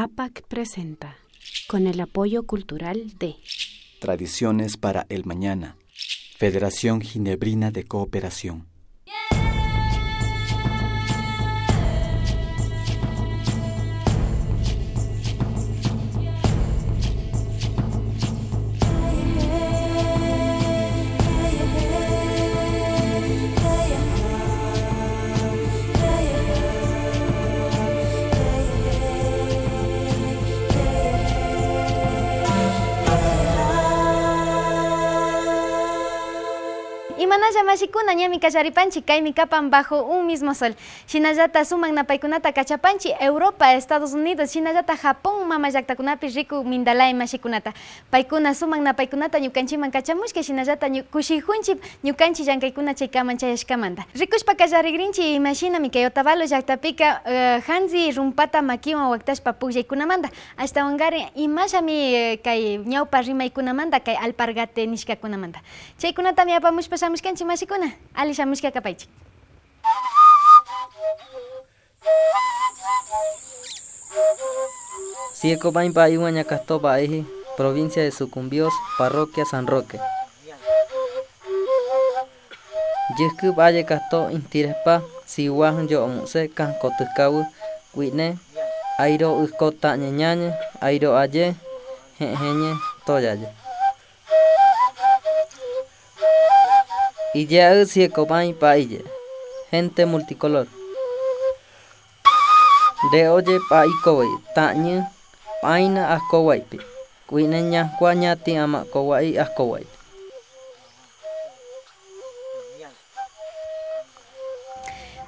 APAC presenta, con el apoyo cultural de Tradiciones para el Mañana, Federación Ginebrina de Cooperación. Imanalla mashikuna ñami kallaripanchi kaymi kapan bajo un mismo sol. Shinallata suman napaykunata kachapanchi Europa, Estados Unidos, shinallata Japón mama llaktakunapi riku mindalay mashikunata. Paykuna suman napaykunata ñukanchiman kachamushka shinallata kushijunchi ñukanchi llankaykuna chaykaman chayashkamanta. Rikushpa kallarigrinchi imashinami kay Otavalo llaktapika hansi rumpata makiwan waktashpa pukllaykunamanta. Ashtawankarin imashami kay ñawpa rimaykunamanta kay alpargate nishkakunamanta. Chaykunatami apamushpa shamushkanchi mashikuna, ali shamushka kapaychik. Siecopaimpa Iwaña Castopa Eji, provincia de Sucumbios, parroquia San Roque. Yesku Valle Casto Intirespa, Siwajan Yo Omuse, Cancotuscabu, Huitne, Airo Uscota Ñeñañe, Airo Aye, Jeñe, Toyaye. Y ya Siecopaimpa Ille, gente multicolor. De oye pa ikowe, tañe, paina ascowaipi, cuineña cuañati ama kowai ascowaipi.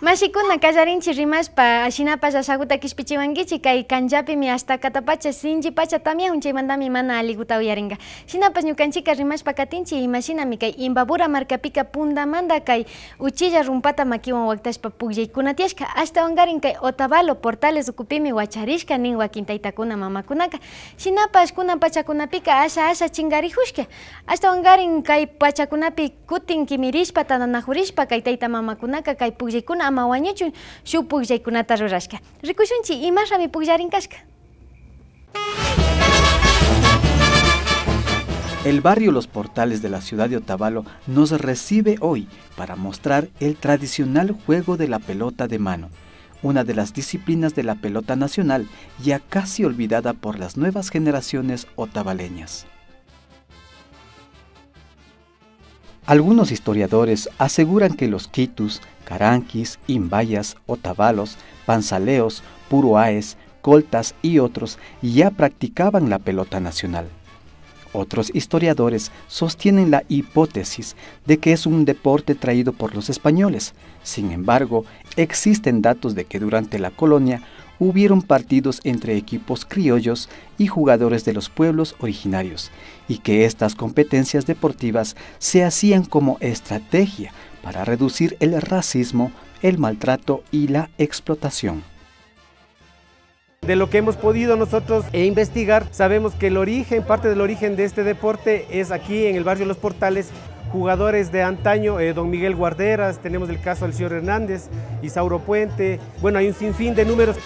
Mashikuna kallarinchi rimashpa ashinapa llasaguta kishpichiwankichi kay kanllapimi hasta katapacha sinchi pacha también chaymantami mana aliguta uyaringa. Shinapas ñukanchika rimashpa katinchi imashinami kay Imbabura markapika puntamanta kay uchilla rumpata makiwan waktashpa pukllaykuna tiyashka ashtawankarin kay Otavalo Portales ukupimi wacharishka nin wakin taytakuna mamakunaka. Shinapas kunan pachakunapika asha chingarijushka. Ashtawankarin kay pachakunapi kutin kimirishpa tananajurishpa kay tayta mamakunaka kay pukllaykuna ama wañuchun shuk pukllaykunata rurashka. Rikushunchi imasrami pukllarrinkashka. El barrio Los Portales de la ciudad de Otavalo nos recibe hoy para mostrar el tradicional juego de la pelota de mano, una de las disciplinas de la pelota nacional ya casi olvidada por las nuevas generaciones otavaleñas. Algunos historiadores aseguran que los quitus, caranquis, imbayas, otavalos, panzaleos, puruáes, coltas y otros ya practicaban la pelota nacional. Otros historiadores sostienen la hipótesis de que es un deporte traído por los españoles. Sin embargo, existen datos de que durante la colonia hubieron partidos entre equipos criollos y jugadores de los pueblos originarios, y que estas competencias deportivas se hacían como estrategia para reducir el racismo, el maltrato y la explotación. De lo que hemos podido nosotros investigar, sabemos que parte del origen de este deporte es aquí en el barrio Los Portales. Jugadores de antaño, don Miguel Guarderas, tenemos el caso del señor Hernández, Isauro Puente, bueno, hay un sinfín de números.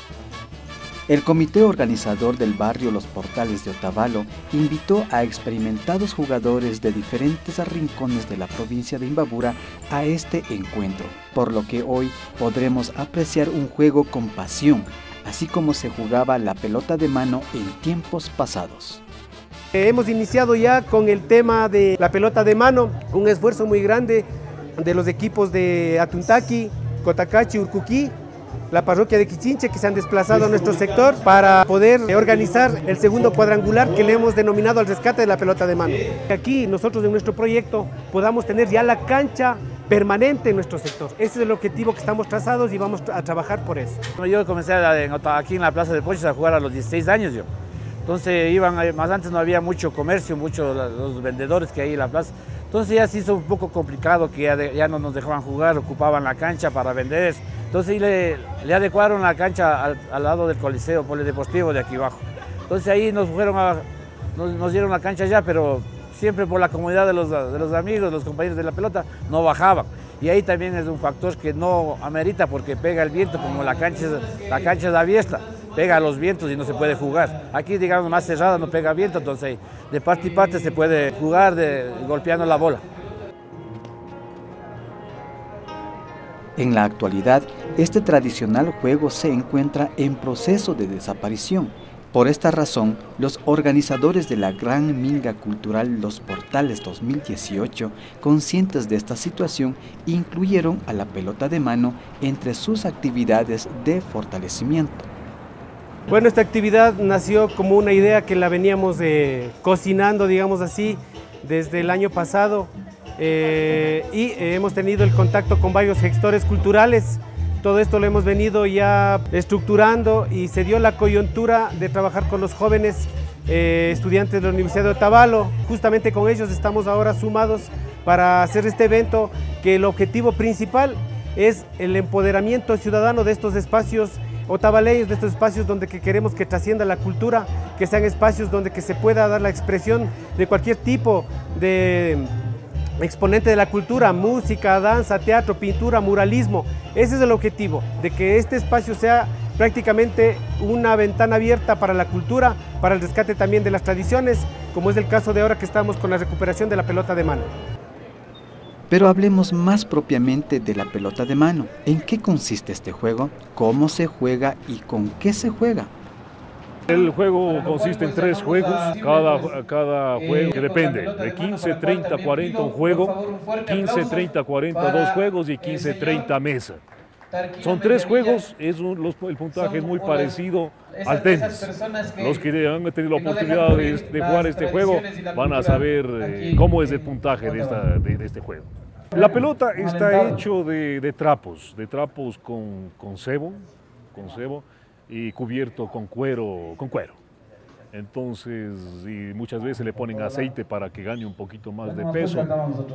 El comité organizador del barrio Los Portales de Otavalo invitó a experimentados jugadores de diferentes rincones de la provincia de Imbabura a este encuentro, por lo que hoy podremos apreciar un juego con pasión, así como se jugaba la pelota de mano en tiempos pasados. Hemos iniciado ya con el tema de la pelota de mano, un esfuerzo muy grande de los equipos de Atuntaqui, Cotacachi, Urcuquí, la parroquia de Quichinche, que se han desplazado a nuestro sector para poder organizar el segundo cuadrangular que le hemos denominado al rescate de la pelota de mano. Aquí nosotros en nuestro proyecto podamos tener ya la cancha permanente en nuestro sector. Ese es el objetivo que estamos trazados y vamos a trabajar por eso. Yo comencé aquí en la Plaza de Pochos a jugar a los 16 años yo. Entonces más antes no había mucho comercio, los vendedores que hay en la plaza. Entonces ya se hizo un poco complicado que ya no nos dejaban jugar, ocupaban la cancha para vender. Entonces le adecuaron la cancha al lado del Coliseo Polideportivo de aquí abajo. Entonces ahí nos dieron la cancha ya, pero siempre por la comodidad de los amigos, los compañeros de la pelota, no bajaban. Y ahí también es un factor que no amerita porque pega el viento, como la cancha es abierta. pega a los vientos y no se puede jugar. Aquí, digamos, más cerrada, no pega viento, entonces de parte y parte se puede jugar golpeando la bola. En la actualidad, este tradicional juego se encuentra en proceso de desaparición. Por esta razón, los organizadores de la Gran Minga Cultural Los Portales 2018, conscientes de esta situación, incluyeron a la pelota de mano entre sus actividades de fortalecimiento. Bueno, esta actividad nació como una idea que la veníamos cocinando, digamos así, desde el año pasado y hemos tenido el contacto con varios gestores culturales. Todo esto lo hemos venido ya estructurando y se dio la coyuntura de trabajar con los jóvenes estudiantes de la Universidad de Otavalo. Justamente con ellos estamos ahora sumados para hacer este evento, que el objetivo principal es el empoderamiento ciudadano de estos espacios otavaleños, de estos espacios donde queremos que trascienda la cultura, que sean espacios donde que se pueda dar la expresión de cualquier tipo de exponente de la cultura, música, danza, teatro, pintura, muralismo. Ese es el objetivo, de que este espacio sea prácticamente una ventana abierta para la cultura, para el rescate también de las tradiciones, como es el caso de ahora que estamos con la recuperación de la pelota de mano. Pero hablemos más propiamente de la pelota de mano. ¿En qué consiste este juego? ¿Cómo se juega y con qué se juega? El juego consiste en 3 juegos, cada juego que depende de 15, 30, 40 un juego, 15, 30, 40 2 juegos y 15, 30 mesa. Son 3 juegos, el puntaje es muy parecido al tenis. Los que han tenido la oportunidad de jugar este juego van a saber cómo es el puntaje de este juego. La pelota está hecho de trapos con cebo y cubierto con cuero. Entonces, y muchas veces le ponen aceite para que gane un poquito más de peso.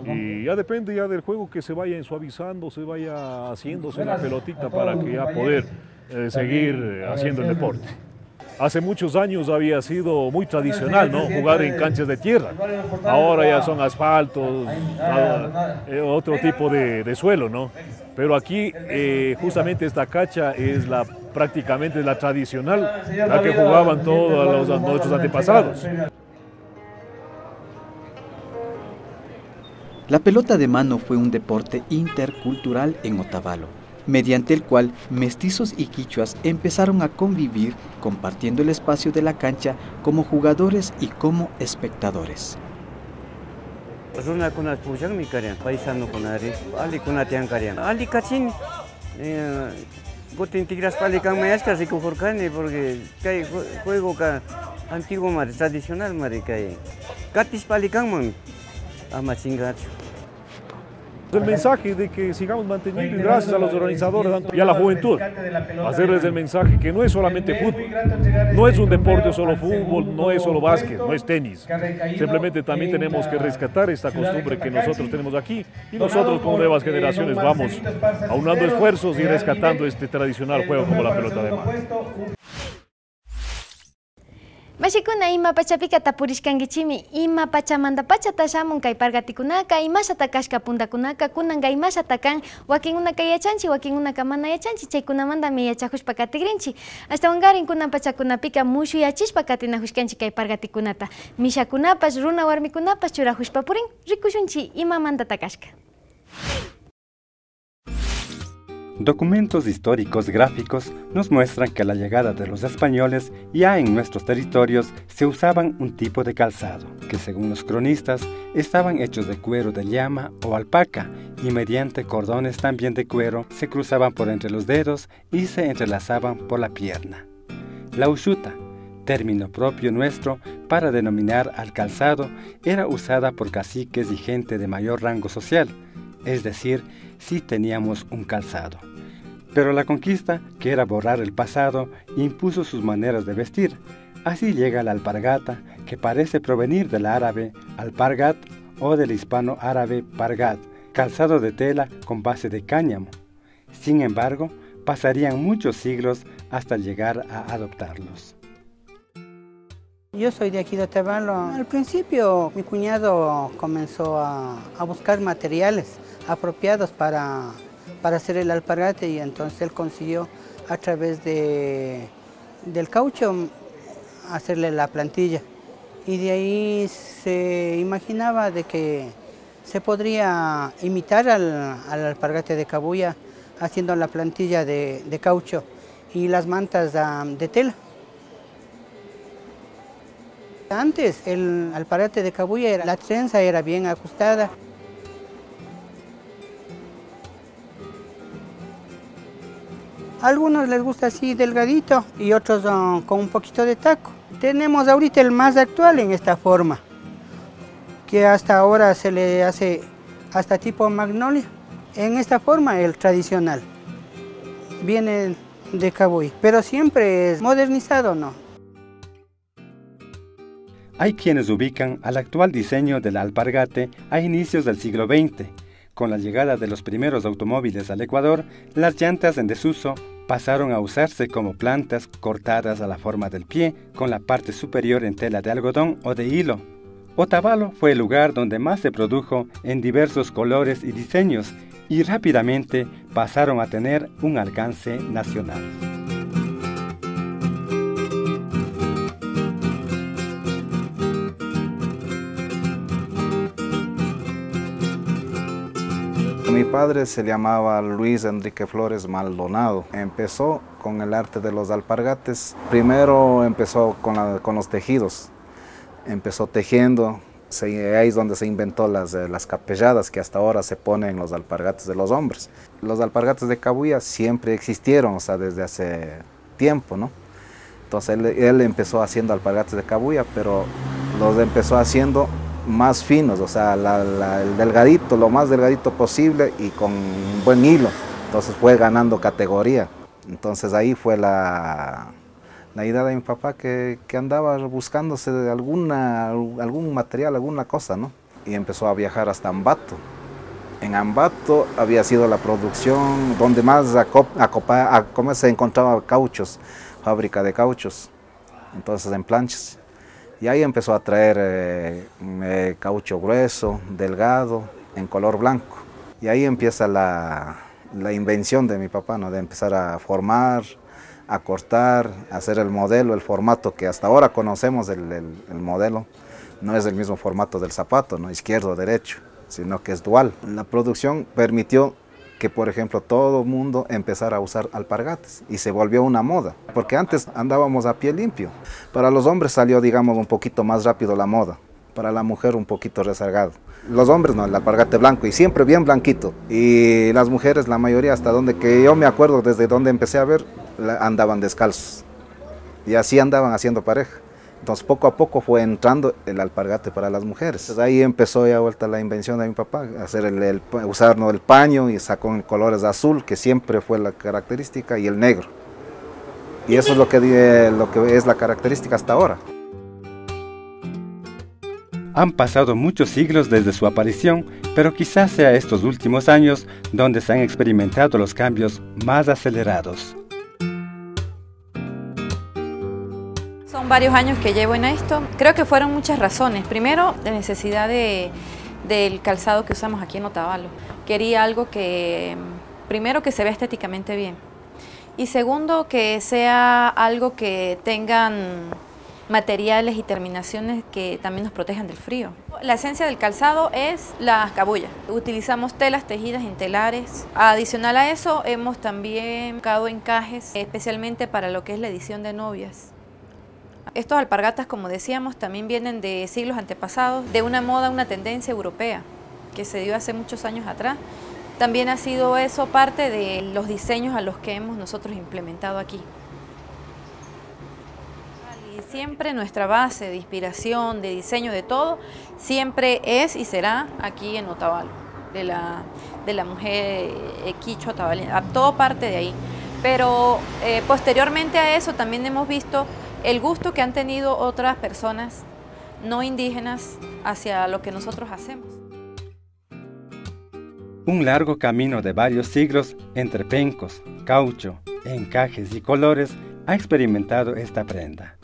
Y ya depende ya del juego que se vaya suavizando, se vaya haciéndose la pelotita para que ya poder seguir haciendo el deporte. Hace muchos años había sido muy tradicional, ¿no?, jugar en canchas de tierra. Ahora ya son asfaltos, otro tipo de suelo, ¿no? Pero aquí justamente esta cancha es prácticamente la tradicional, la que jugaban todos nuestros antepasados. La pelota de mano fue un deporte intercultural en Otavalo, mediante el cual mestizos y quichuas empezaron a convivir compartiendo el espacio de la cancha como jugadores y como espectadores. Runa kuna pujan mi karian, paisano kunari, ali kuna tiang karian. Ali kachin, gotin tigras pali kang mayas kasi kuhorkani porque kay juego ka antiguo mari tradicional mari kay katis pali kang man amachingacho. El mensaje de que sigamos manteniendo, y gracias a los organizadores y a la juventud, hacerles el mensaje que no es solamente fútbol, no es un deporte solo fútbol, no es solo básquet, no es tenis. Simplemente también tenemos que rescatar esta costumbre que nosotros tenemos aquí y nosotros como nuevas generaciones vamos aunando esfuerzos y rescatando este tradicional juego como la pelota de mano. Mashikuna ima pachapika tapurishkankichimi ima pachamanta pachata shamun kay pargatikunaka imashata kashka puntakunaka kunanka imashata kan wakinkunaka yachanchi wakinkunaka mana yachanchi chaykunamantami yachakushpa katigrinchi ashtawankarin kunan pachakunapika mushuyachishpa katinajushkanchik kay pargatikunata mishakunapas runa warmikunapas churajushpa purin rikushunchi imamantata kashka. Documentos históricos gráficos nos muestran que a la llegada de los españoles ya en nuestros territorios se usaban un tipo de calzado, que según los cronistas estaban hechos de cuero de llama o alpaca y mediante cordones también de cuero se cruzaban por entre los dedos y se entrelazaban por la pierna. La ushuta, término propio nuestro para denominar al calzado, era usada por caciques y gente de mayor rango social, es decir, sí teníamos un calzado. Pero la conquista, que era borrar el pasado, impuso sus maneras de vestir. Así llega la alpargata, que parece provenir del árabe alpargat o del hispano árabe pargat, calzado de tela con base de cáñamo. Sin embargo, pasarían muchos siglos hasta llegar a adoptarlos. Yo soy de aquí de Otavalo. Al principio mi cuñado comenzó a buscar materiales apropiados para hacer el alpargate y entonces él consiguió a través de del caucho hacerle la plantilla. Y de ahí se imaginaba de que se podría imitar al alpargate de cabuya haciendo la plantilla de caucho y las mantas de tela. Antes el alpargate de cabuya, la trenza era bien ajustada. A algunos les gusta así delgadito y otros con un poquito de taco. Tenemos ahorita el más actual en esta forma, que hasta ahora se le hace hasta tipo magnolia. En esta forma el tradicional viene de cabuy, pero siempre es modernizado, ¿no? Hay quienes ubican al actual diseño del alpargate a inicios del siglo XX. Con la llegada de los primeros automóviles al Ecuador, las llantas en desuso pasaron a usarse como plantas cortadas a la forma del pie, con la parte superior en tela de algodón o de hilo. Otavalo fue el lugar donde más se produjo en diversos colores y diseños, y rápidamente pasaron a tener un alcance nacional. Mi padre se llamaba Luis Enrique Flores Maldonado. Empezó con el arte de los alpargates. Primero empezó con los tejidos. Empezó tejiendo. Ahí es donde se inventó las capelladas que hasta ahora se ponen en los alpargates de los hombres. Los alpargates de cabuya siempre existieron, o sea, desde hace tiempo, ¿no? Entonces él empezó haciendo alpargates de cabuya, pero los empezó haciendo más finos, o sea, el delgadito, lo más delgadito posible y con un buen hilo. Entonces fue ganando categoría. Entonces ahí fue la idea de mi papá que andaba buscándose algún material, alguna cosa, ¿no? Y empezó a viajar hasta Ambato. En Ambato había sido la producción donde más se encontraba cauchos, fábrica de cauchos, entonces en planchas. Y ahí empezó a traer caucho grueso, delgado, en color blanco. Y ahí empieza la invención de mi papá, ¿no? De empezar a formar, a cortar, a hacer el modelo, el formato que hasta ahora conocemos, el modelo. No es el mismo formato del zapato, ¿no? Izquierdo, derecho, sino que es dual. La producción permitió que, por ejemplo, todo el mundo empezara a usar alpargates y se volvió una moda, porque antes andábamos a pie limpio. Para los hombres salió, digamos, un poquito más rápido la moda, para la mujer un poquito rezagado. Los hombres no, el alpargate blanco y siempre bien blanquito, y las mujeres, la mayoría, hasta donde que yo me acuerdo, desde donde empecé a ver, andaban descalzos y así andaban haciendo pareja. Entonces poco a poco fue entrando el alpargate para las mujeres. Entonces, ahí empezó ya vuelta la invención de mi papá, hacer usar el paño y sacó en colores azul, que siempre fue la característica, y el negro. Y eso es lo que es la característica hasta ahora. Han pasado muchos siglos desde su aparición, pero quizás sea estos últimos años donde se han experimentado los cambios más acelerados. Son varios años que llevo en esto. Creo que fueron muchas razones. Primero, la necesidad del calzado que usamos aquí en Otavalo. Quería algo que, primero, que se vea estéticamente bien. Y segundo, que sea algo que tengan materiales y terminaciones que también nos protejan del frío. La esencia del calzado es la cabuya. Utilizamos telas tejidas en telares. Adicional a eso, hemos también buscado encajes, especialmente para lo que es la edición de novias. Estos alpargatas, como decíamos, también vienen de siglos antepasados, de una moda, una tendencia europea que se dio hace muchos años atrás. También ha sido eso parte de los diseños a los que hemos nosotros implementado aquí. Y siempre nuestra base de inspiración, de diseño, de todo, siempre es y será aquí en Otavalo, de la mujer quichua otavaleña, todo parte de ahí. Pero posteriormente a eso también hemos visto el gusto que han tenido otras personas no indígenas hacia lo que nosotros hacemos. Un largo camino de varios siglos entre pencos, caucho, encajes y colores ha experimentado esta prenda.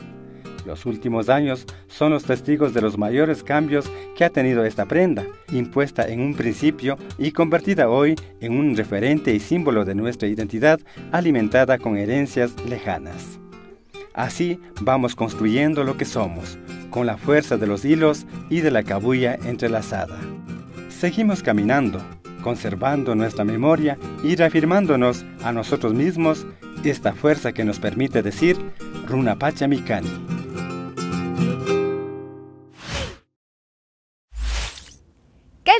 Los últimos años son los testigos de los mayores cambios que ha tenido esta prenda, impuesta en un principio y convertida hoy en un referente y símbolo de nuestra identidad alimentada con herencias lejanas. Así vamos construyendo lo que somos, con la fuerza de los hilos y de la cabuya entrelazada. Seguimos caminando, conservando nuestra memoria y reafirmándonos a nosotros mismos esta fuerza que nos permite decir Runapacha Mikani.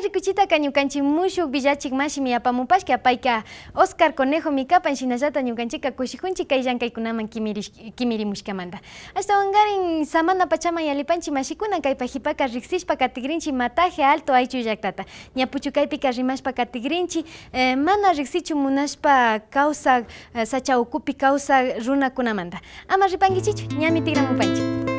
Rikuchita kañukanchik mushuk villachik mashimi apamupashka apayka Oscar Conejo Mikapan shinallata ñukanchika kushijunchik kay llankaykunaman kimirimushkamanta. Ashtawankarin samana pachama yalipanchik mashikuna kay pajipaka riksishpa katigrinchik Mataje Alto Aychu llaktata. Ña puchukaypika rimashpa katigrinchik mana riksichu munashpa kawsaq sacha ukupi kawsaq runakunamanta. Ama ripankichichu ñami tigramupanchik.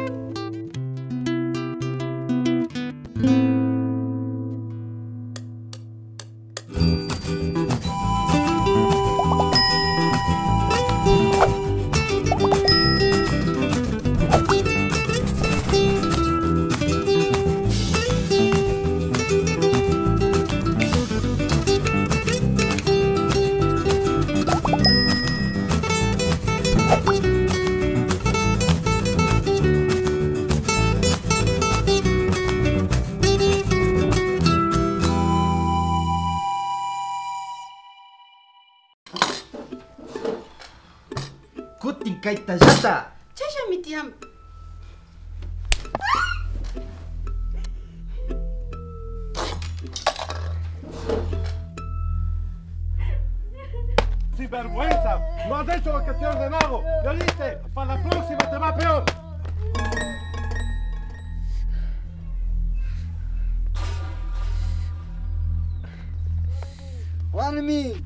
Kutin kaita yata. Chasha mi tiam. ¡Sinvergüenza! ¡No has hecho lo que te he ordenado! ¿Ya viste? ¡Para la próxima te va peor! Wanmi,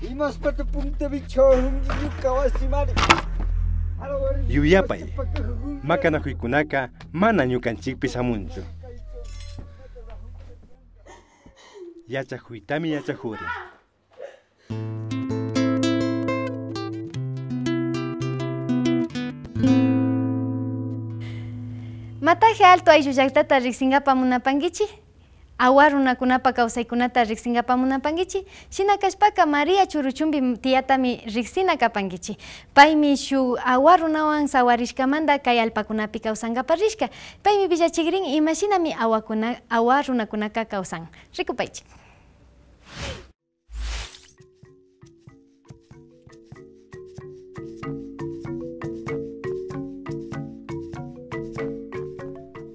imas pata punta bicho hungi yukawasimari. Yuyapay, makanahuikunaka mana ñukanchikpi samunchu. Yachahuitami yachahuri. Mataje Alto Aychu llaktata riksingapa munapankichi. Awar runakunapa kawsaykunata riksingapa munapankichi. Shina kashpaka María Churuchumbi tiyatami riksina kapankichi. Paymi shuk awar runawan sawarishkamanta kay allpakunapi kawsankapa rishka. Paymi villachikrin imashinami awar runakunaka kawsan. Rikupaychik.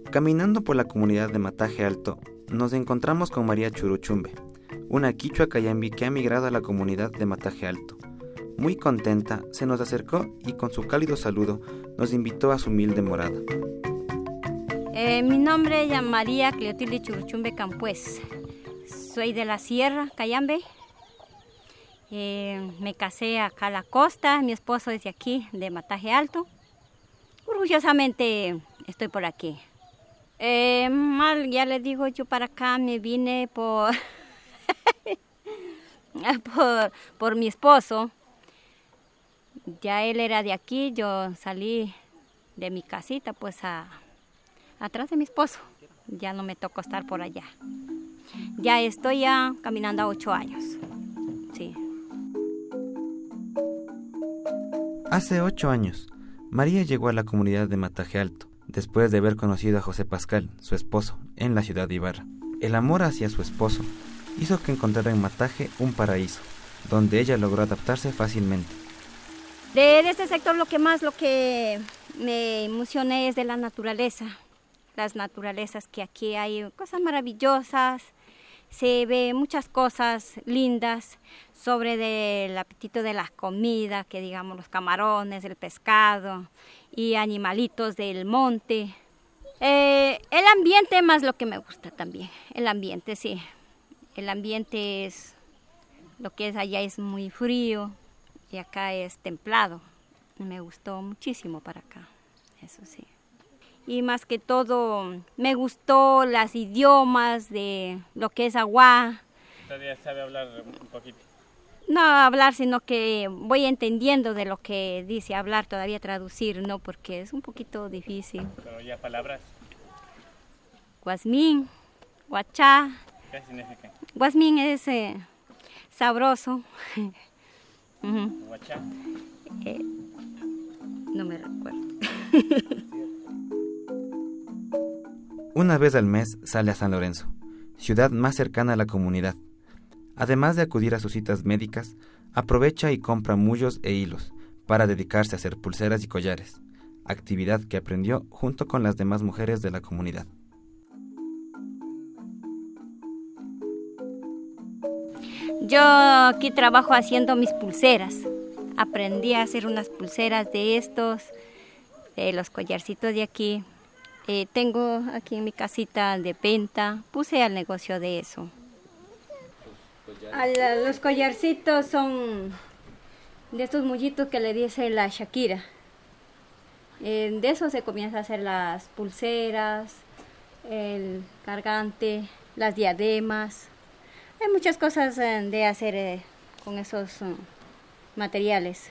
Caminando por la comunidad de Mataje Alto, nos encontramos con María Churuchumbe, una quichua cayambi que ha migrado a la comunidad de Mataje Alto. Muy contenta, se nos acercó y con su cálido saludo nos invitó a su humilde morada. Mi nombre es María Cleotilde Churuchumbe Campués. Soy de la Sierra, Cayambe. Me casé acá a la costa, mi esposo es de aquí, de Mataje Alto. Orgullosamente estoy por aquí. Ya le digo, yo para acá me vine por por mi esposo. Ya él era de aquí, yo salí de mi casita pues atrás de mi esposo. Ya no me tocó estar por allá. Ya estoy ya caminando a 8 años. Sí. Hace 8 años, María llegó a la comunidad de Mataje Alto, después de haber conocido a José Pascal, su esposo, en la ciudad de Ibarra. El amor hacia su esposo hizo que encontrara en Mataje un paraíso, donde ella logró adaptarse fácilmente. De este sector lo que me emocioné es de la naturaleza. Las naturalezas que aquí hay, cosas maravillosas, se ve muchas cosas lindas sobre el apetito de las comidas, que digamos los camarones, el pescado y animalitos del monte. El ambiente más lo que me gusta también, el ambiente sí. El ambiente es, lo que es allá es muy frío y acá es templado. Me gustó muchísimo para acá, eso sí. Y más que todo me gustó los idiomas de lo que es agua. ¿Todavía sabe hablar un poquito? No hablar, sino que voy entendiendo de lo que dice hablar, todavía traducir, no, porque es un poquito difícil. Pero ya palabras. Guasmín, guachá. ¿Qué significa? Guasmín es sabroso. Guachá. No me recuerdo. Una vez al mes sale a San Lorenzo, ciudad más cercana a la comunidad. Además de acudir a sus citas médicas, aprovecha y compra mullos e hilos para dedicarse a hacer pulseras y collares, actividad que aprendió junto con las demás mujeres de la comunidad. Yo aquí trabajo haciendo mis pulseras. Aprendí a hacer unas pulseras de estos, los collarcitos de aquí. Tengo aquí en mi casita de venta, puse al negocio de eso. Los collarcitos son de estos mullitos que le dice la Shakira. De eso se comienza a hacer las pulseras, el cargante, las diademas. Hay muchas cosas de hacer con esos materiales.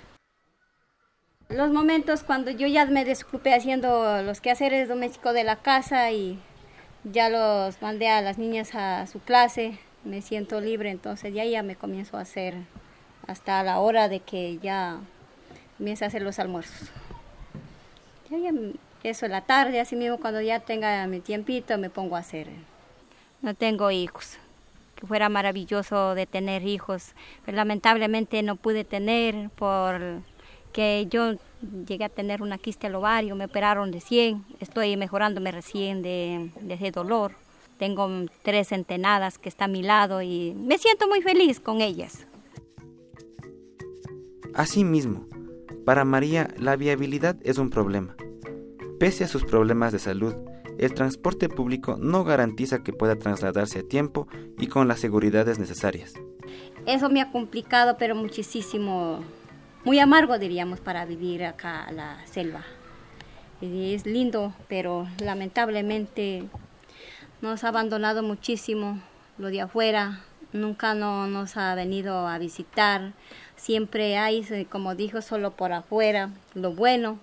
Los momentos cuando yo ya me desocupé haciendo los quehaceres domésticos de la casa y ya los mandé a las niñas a su clase, me siento libre, entonces ya me comienzo a hacer hasta la hora de que ya comience a hacer los almuerzos. Eso en la tarde, así mismo cuando ya tenga mi tiempito me pongo a hacer. No tengo hijos, que fuera maravilloso de tener hijos, pero lamentablemente no pude tener porque yo llegué a tener una quiste al ovario, me operaron recién, estoy mejorándome recién de ese dolor. Tengo 3 centenadas que están a mi lado y me siento muy feliz con ellas. Asimismo, para María la viabilidad es un problema. Pese a sus problemas de salud, el transporte público no garantiza que pueda trasladarse a tiempo y con las seguridades necesarias. Eso me ha complicado, pero muchísimo, muy amargo diríamos para vivir acá en la selva. Y es lindo, pero lamentablemente nos ha abandonado muchísimo lo de afuera, nunca nos ha venido a visitar, siempre hay, como dijo, solo por afuera, lo bueno,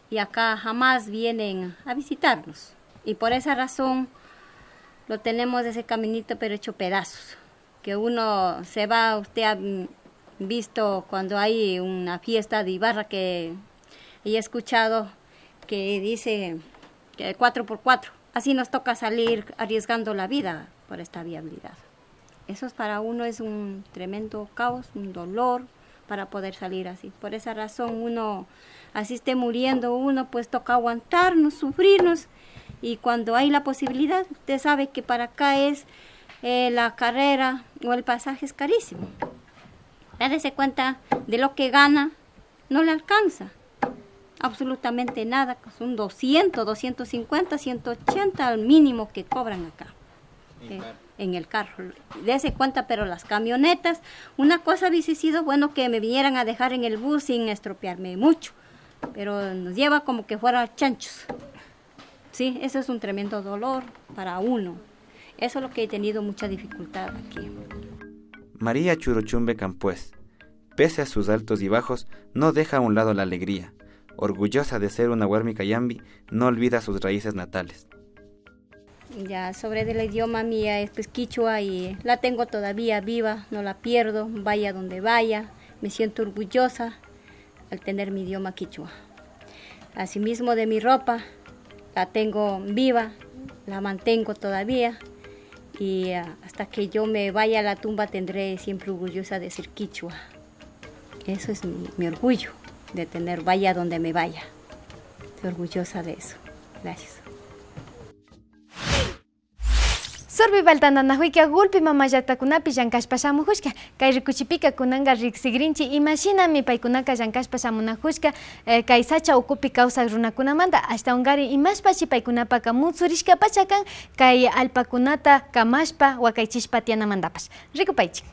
y acá jamás vienen a visitarnos. Y por esa razón lo tenemos ese caminito pero hecho pedazos, que uno se va, usted ha visto cuando hay una fiesta de Ibarra que he escuchado que dice que 4x4, así nos toca salir arriesgando la vida por esta viabilidad. Eso para uno es un tremendo caos, un dolor para poder salir así. Por esa razón uno, así esté muriendo uno, pues toca aguantarnos, sufrirnos. Y cuando hay la posibilidad, usted sabe que para acá es la carrera o el pasaje es carísimo. Dese cuenta de lo que gana, no le alcanza absolutamente nada, son 200, 250, 180 al mínimo que cobran acá en el carro. Dese cuenta, pero las camionetas, una cosa hubiese sido bueno que me vinieran a dejar en el bus sin estropearme mucho, pero nos lleva como que fuera chanchos. Sí, eso es un tremendo dolor para uno. Eso es lo que he tenido mucha dificultad aquí. María Churuchumbe Campués, pese a sus altos y bajos, no deja a un lado la alegría. Orgullosa de ser una huérmica yambi, no olvida sus raíces natales. Ya sobre el idioma mía es pues quichua y la tengo todavía viva, no la pierdo, vaya donde vaya, me siento orgullosa al tener mi idioma quichua. Asimismo de mi ropa, la tengo viva, la mantengo todavía y hasta que yo me vaya a la tumba tendré siempre orgullosa de ser quichua. Eso es mi orgullo, de tener vaya donde me vaya. Estoy orgullosa de eso. Gracias. Sorbi baltananahuika gulpi mamayatakunapi llankashpasamujushka kay rikuchipika kunanga riqsigrinchi imashinami paykunaka llankashpasamunajushka kay sacha ukupi kawsaq runakunamanta hasta ungari imashpashi paykunapaka mutsurishka pachakan kay alpakunata kamashpa wakaychishpa tianamantapash rikupaychik.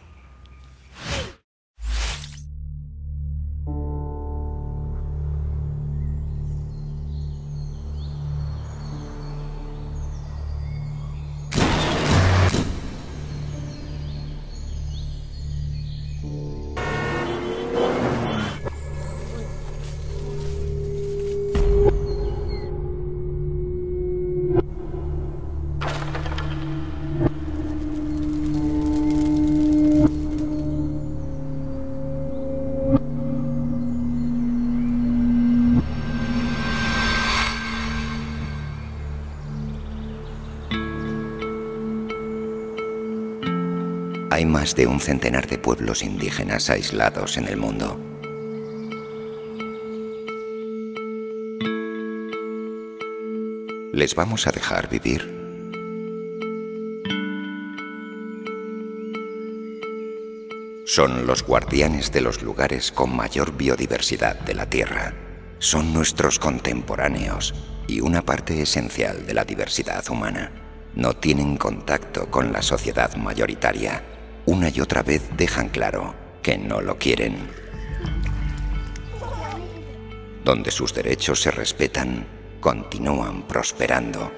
hay más de un centenar de pueblos indígenas aislados en el mundo. ¿Les vamos a dejar vivir? Son los guardianes de los lugares con mayor biodiversidad de la Tierra. Son nuestros contemporáneos y una parte esencial de la diversidad humana. No tienen contacto con la sociedad mayoritaria. Una y otra vez dejan claro que no lo quieren. Donde sus derechos se respetan, continúan prosperando.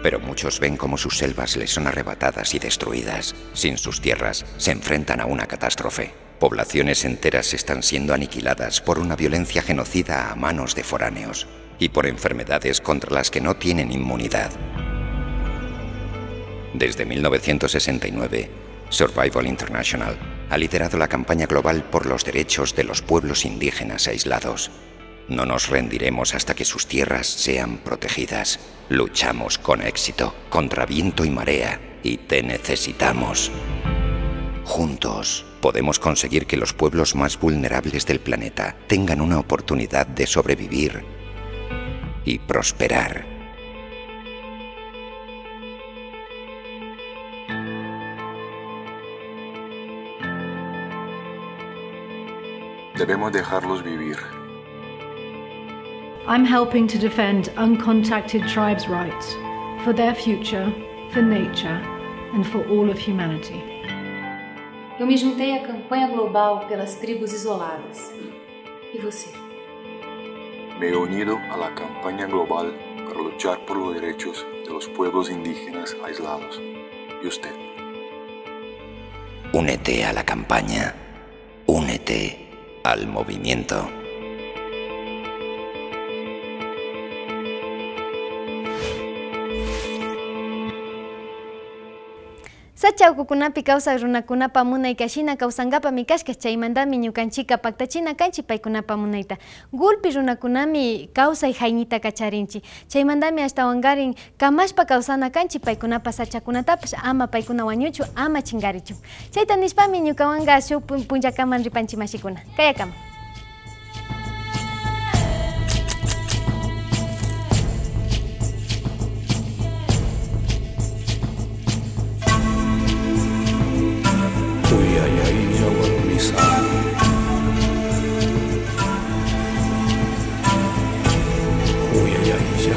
Pero muchos ven cómo sus selvas les son arrebatadas y destruidas. Sin sus tierras, se enfrentan a una catástrofe. Poblaciones enteras están siendo aniquiladas por una violencia genocida a manos de foráneos y por enfermedades contra las que no tienen inmunidad. Desde 1969, Survival International ha liderado la campaña global por los derechos de los pueblos indígenas aislados. No nos rendiremos hasta que sus tierras sean protegidas. Luchamos con éxito, contra viento y marea, y te necesitamos. Juntos podemos conseguir que los pueblos más vulnerables del planeta tengan una oportunidad de sobrevivir y prosperar. Debemos dejarlos vivir. I'm helping to defend uncontacted tribes' rights for their future, for nature, and for all of humanity. Eu me juntei à campanha global pelas tribos isoladas. E você? Me he unido a la campaña global para luchar por los derechos de los pueblos indígenas aislados. ¿Y usted? Únete a la campaña. Únete al movimiento. Sachawkukunapi kawsaq runakunapa munaykashina kawsankapami kashka chaymantami ñukanchika paktachina kanchik paykunapa munayta. Gulpi runakunami kawsay haynita kacharinchik. Chaymantami ashtawankarin kamashpa kawsana kanchik paykunapa sachakunatapash ama paykuna wañuchu, ama chingarichu. Chayta nishpami ñukawanka shuk punllakaman ripanchik mashikuna. Kayakama. Uy, ay, ay, ya,